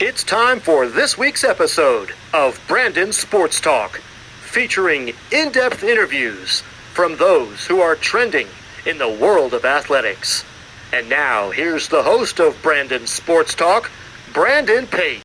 It's time for this week's episode of Brandon Sports Talk, featuring in-depth interviews from those who are trending in the world of athletics. And now, here's the host of Brandon Sports Talk, Brandon Pate.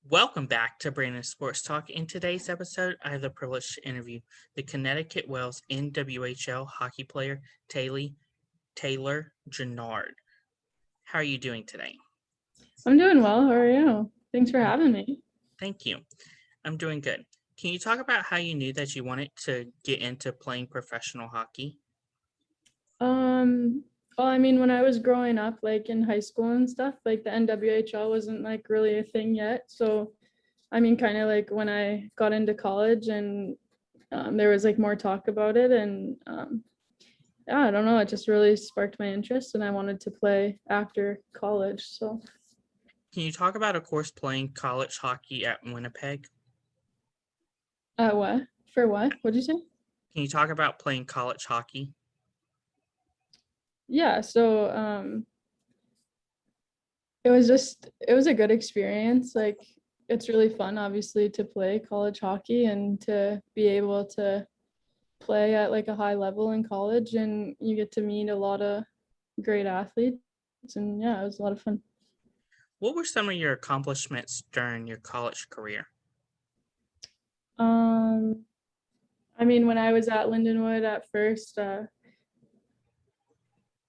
Welcome back to Brandon Sports Talk. In today's episode, I have the privilege to interview the Connecticut Whales NWHL hockey player Taylor Girard. How are you doing today? I'm doing well. How are you? Thanks for having me. Thank you. I'm doing good. Can you talk about how you knew that you wanted to get into playing professional hockey? Well, I mean, when I was growing up, like in high school and stuff, like the NWHL wasn't like really a thing yet. So, I mean, kind of like when I got into college and there was like more talk about it, and yeah, I don't know, it just really sparked my interest, and I wanted to play after college. So, Can you talk about, of course, playing college hockey at Winnipeg? what? For what? What'd you say? Can you talk about playing college hockey? Yeah, so it was a good experience. Like, it's really fun, obviously, to play college hockey and to be able to play at like a high level in college, and you get to meet a lot of great athletes, and yeah, it was a lot of fun. What were some of your accomplishments during your college career? I mean, when I was at Lindenwood at first,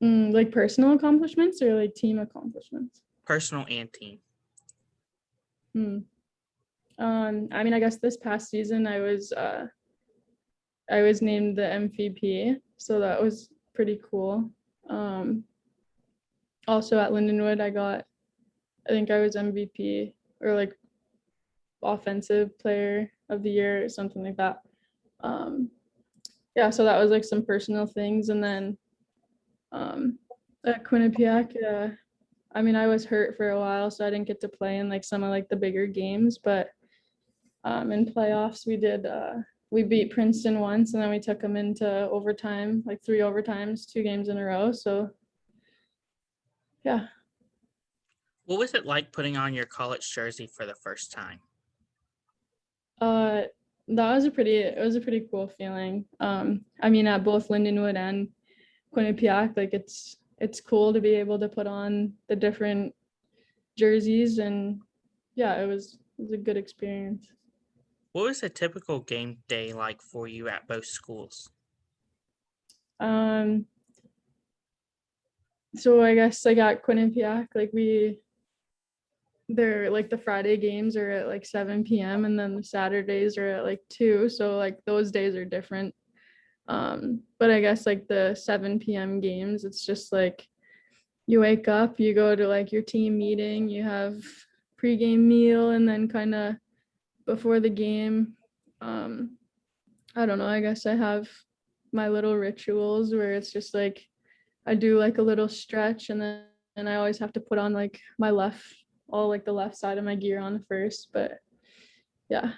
like personal accomplishments or like team accomplishments? Personal and team. I mean, I guess this past season I was named the MVP, so that was pretty cool. Also at Lindenwood, I think I was MVP or like offensive player of the year or something like that. Yeah, so that was like some personal things. And then at Quinnipiac, I mean, I was hurt for a while, so I didn't get to play in like some of like the bigger games, but in playoffs we beat Princeton once, and then we took them into overtime, like 3 overtimes, 2 games in a row. So yeah. What was it like putting on your college jersey for the first time? It was a pretty cool feeling. I mean, at both Lindenwood and Quinnipiac, like it's cool to be able to put on the different jerseys, and yeah, it was a good experience. What was a typical game day like for you at both schools? So I guess like at Quinnipiac, like they're like the Friday games are at like 7 p.m. and then the Saturdays are at like 2. So like those days are different. But I guess like the 7 p.m. games, it's just like you wake up, you go to like your team meeting, you have pregame meal, and then kind of before the game, I don't know, I guess I have my little rituals where it's just like I do like a little stretch, and then I always have to put on like the left side of my gear on first. But yeah.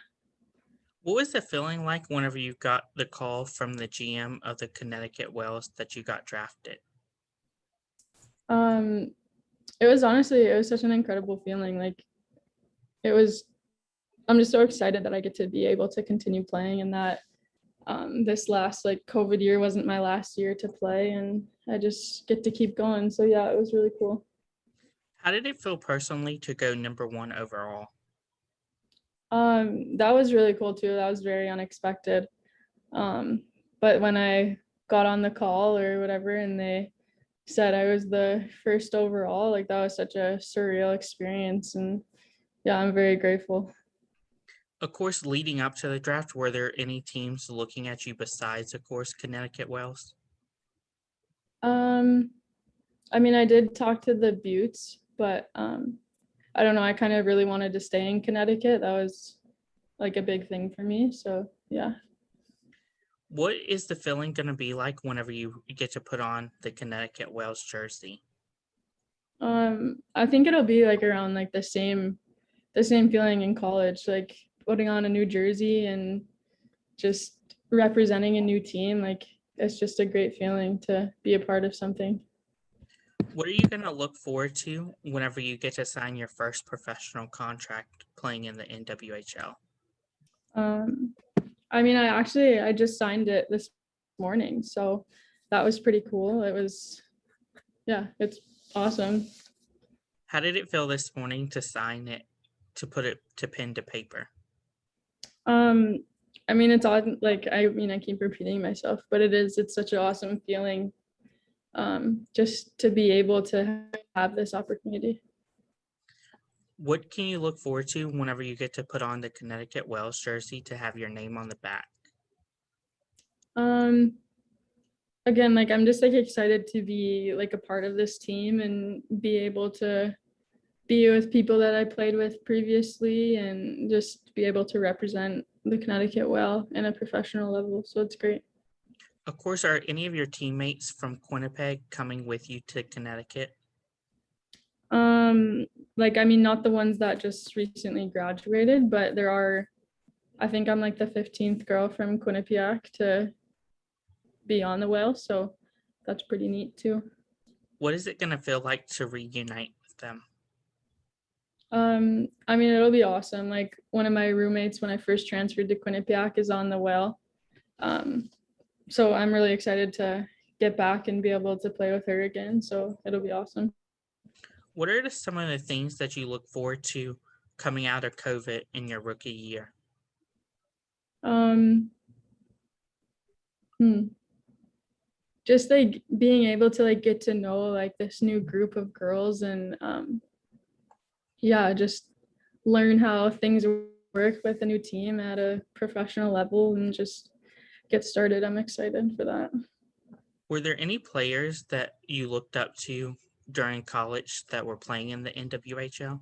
What was the feeling like whenever you got the call from the GM of the Connecticut Whales that you got drafted? It was such an incredible feeling. Like I'm just so excited that I get to be able to continue playing, and that this last like COVID year wasn't my last year to play, and I just get to keep going. So yeah, it was really cool. How did it feel personally to go number 1 overall? That was really cool too. That was very unexpected. But when I got on the call or whatever, and they said I was the first overall, like that was such a surreal experience, and yeah, I'm very grateful. Of course, leading up to the draft, were there any teams looking at you besides, of course, Connecticut Whales? I mean, I did talk to the Buttes, but I don't know, I kind of really wanted to stay in Connecticut. That was like a big thing for me. So yeah. What is the feeling going to be like whenever you get to put on the Connecticut Whales jersey? I think it'll be like around like the same feeling in college, like putting on a new jersey and just representing a new team. Like it's just a great feeling to be a part of something. What are you going to look forward to whenever you get to sign your first professional contract playing in the NWHL? I mean, I just signed it this morning, so that was pretty cool. It's awesome. How did it feel this morning to sign it, to put it to pen to paper? I mean, it's odd. Like, I keep repeating myself, but it's such an awesome feeling, just to be able to have this opportunity. What can you look forward to whenever you get to put on the Connecticut Whales jersey to have your name on the back? Again, like I'm just like excited to be like a part of this team and be able to be with people that I played with previously and just be able to represent the Connecticut Whale in a professional level. So it's great. Of course, are any of your teammates from Quinnipiac coming with you to Connecticut? Not the ones that just recently graduated, but there are, I think I'm like the 15th girl from Quinnipiac to be on the Whale. So that's pretty neat too. What is it going to feel like to reunite with them? It'll be awesome. Like one of my roommates when I first transferred to Quinnipiac is on the Whale. So I'm really excited to get back and be able to play with her again. So it'll be awesome. What are some of the things that you look forward to coming out of COVID in your rookie year? Just like being able to like get to know like this new group of girls and just learn how things work with a new team at a professional level and just get started. I'm excited for that. Were there any players that you looked up to during college that were playing in the NWHL?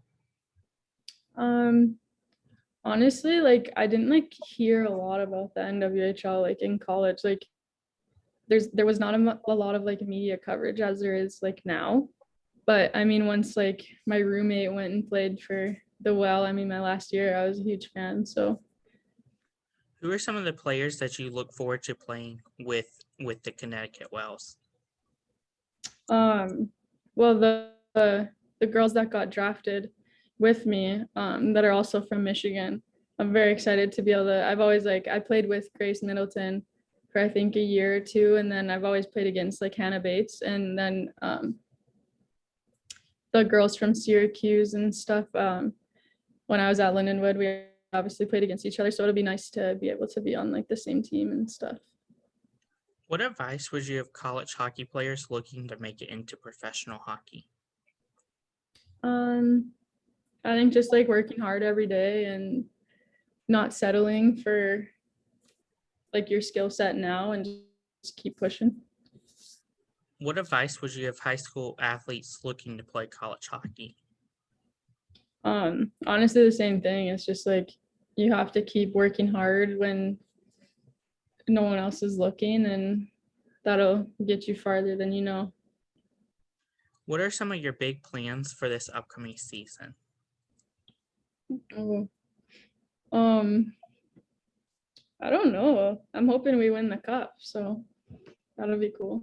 Honestly, like I didn't like hear a lot about the NWHL like in college. Like there was not a lot of like media coverage as there is like now. But I mean, once like my roommate went and played for the Well, my last year, I was a huge fan. So who are some of the players that you look forward to playing with the Connecticut Whales? Well, the girls that got drafted with me, that are also from Michigan, I'm very excited to be able to. I played with Grace Middleton for I think a year or two, and then I've always played against like Hannah Bates, and then the girls from Syracuse and stuff. When I was at Lindenwood, we obviously played against each other, so it'll be nice to be able to be on like the same team and stuff. What advice would you give college hockey players looking to make it into professional hockey? I think just like working hard every day and not settling for like your skill set now and just keep pushing. What advice would you give high school athletes looking to play college hockey? Honestly, the same thing. It's just like you have to keep working hard when no one else is looking, and that'll get you farther than you know. What are some of your big plans for this upcoming season? I don't know. I'm hoping we win the cup, so that'll be cool.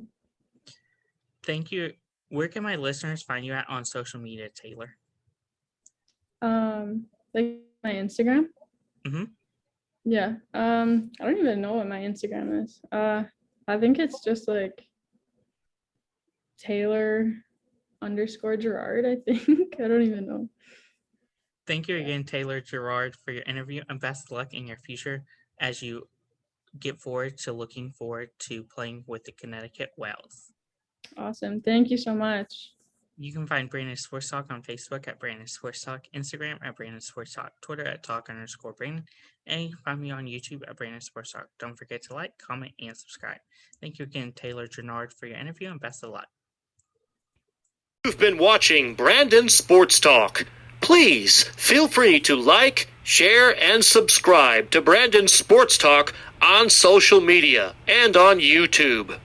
Thank you. Where can my listeners find you at on social media, Taylor? Like my Instagram. Mm-hmm. Yeah. I don't even know what my Instagram is. I think it's just like Taylor _Girard, I think. I don't even know. Thank you again, Taylor Girard, for your interview, and best of luck in your future as you get looking forward to playing with the Connecticut Whales. Awesome. Thank you so much. You can find Brandon Sports Talk on Facebook at Brandon Sports Talk, Instagram at Brandon Sports Talk, Twitter at Talk_Brandon, and you can find me on YouTube at Brandon Sports Talk. Don't forget to like, comment, and subscribe. Thank you again, Taylor Girard, for your interview, and best of luck. You've been watching Brandon Sports Talk. Please feel free to like, share, and subscribe to Brandon Sports Talk on social media and on YouTube.